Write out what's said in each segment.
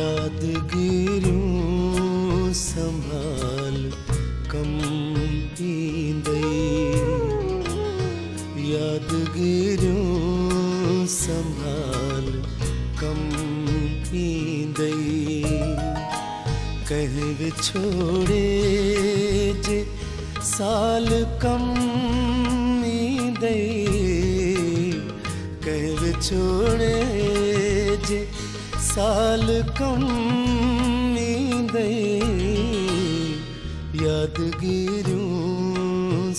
यादगिरियूं संभाल कम ईंदई, यादगिरियूं संभाल कम ईंदई। कहीं विछोड़े जे साल कम ईंदई, कहीं विछोड़े जे साल कम ईंदई। यादगिरियूं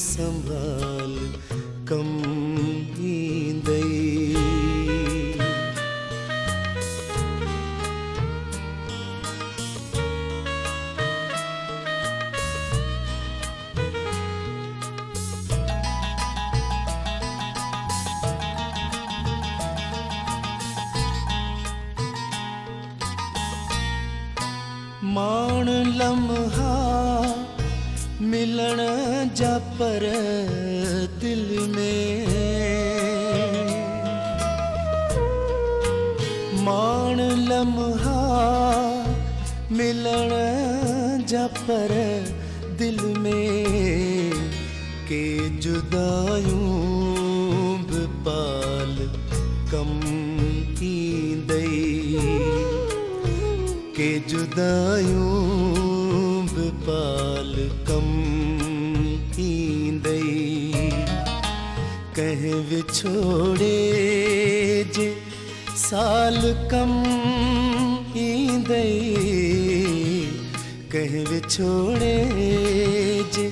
संभाल कम ईंदई। माण लम्हा मिलण जा पर दिल में, माण लम्हा मिलण जा पर दिल में। के जुदायूं भी पाल कम ईंदई, के जुदायूं भी पाल कम ईंदई। कहीं विछोड़े जे साल कम ईंदई, कहीं विछोड़े जे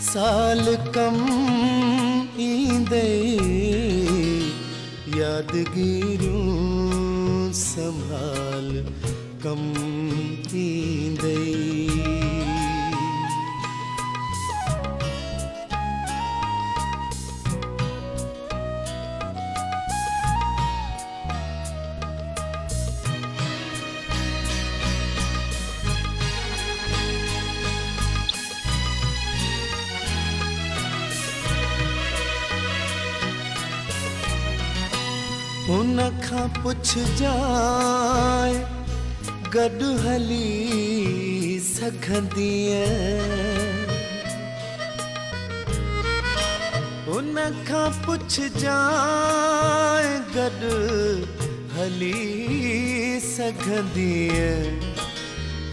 साल कम ईंदई। यादगिरियूं संभाल कम ईंदई। उन खां पुछ जाए गॾु हली सघंदीअ, उन खां पुछ जाए गॾु हली सघंदीअ।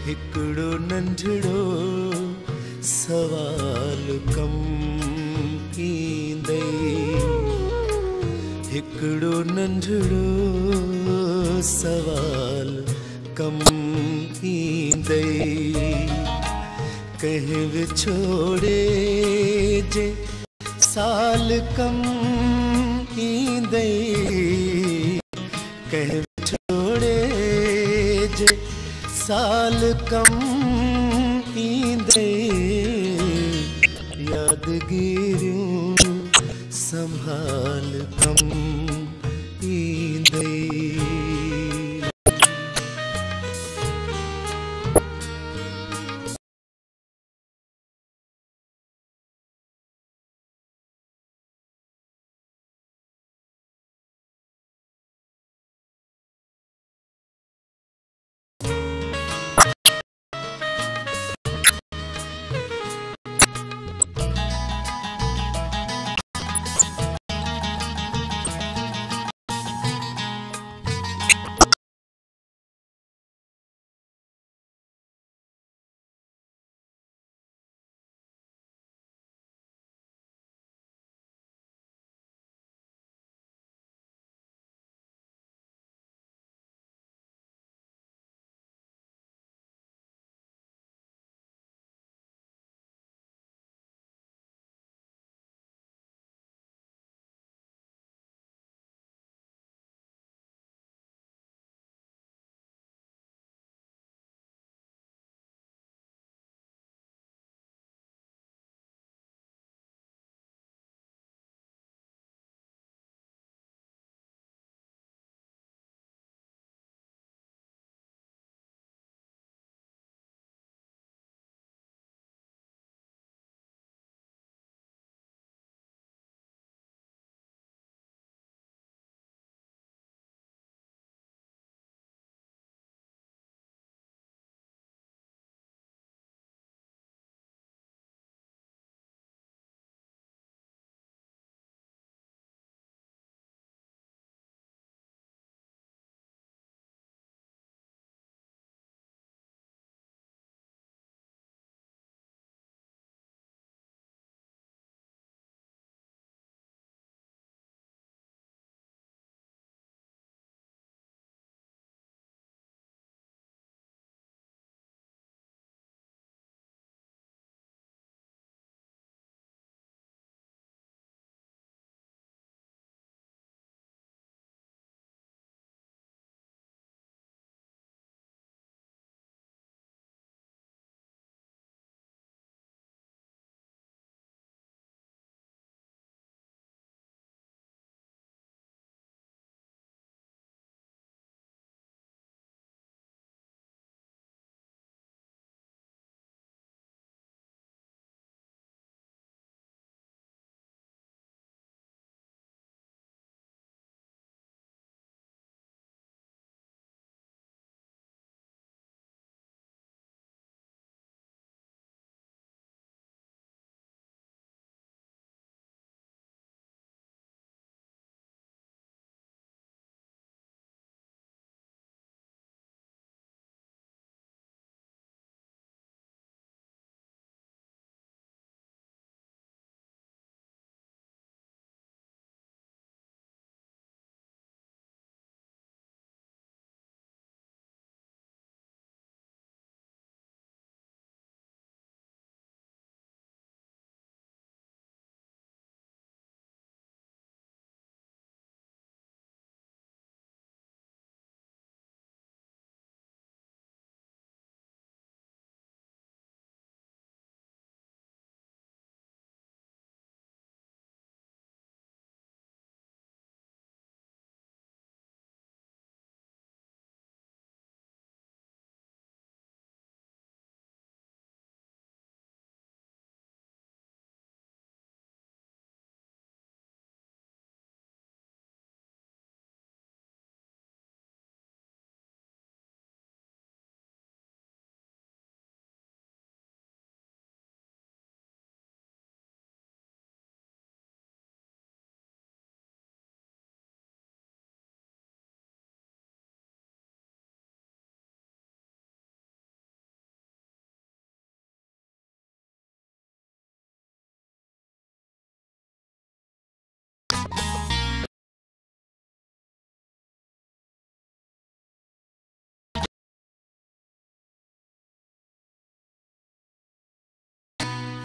हिकिड़ो नंढड़ो सवाल कम ईंदई, हिकिड़ो नंढड़ो सवाल कम ईंदई। कहीं विछोड़े जे साल कम ईंदई, कहीं विछोड़े जे साल कम ईंदई। यादगिरियूं संभाल कम ईंदई।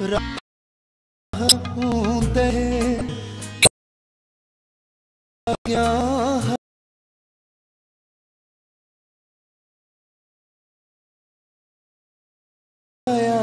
राह ऊंदे क्या हया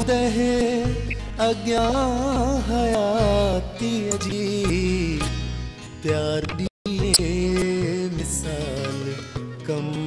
दह अग्या हयाती अजी प्यार दी मिसाल कम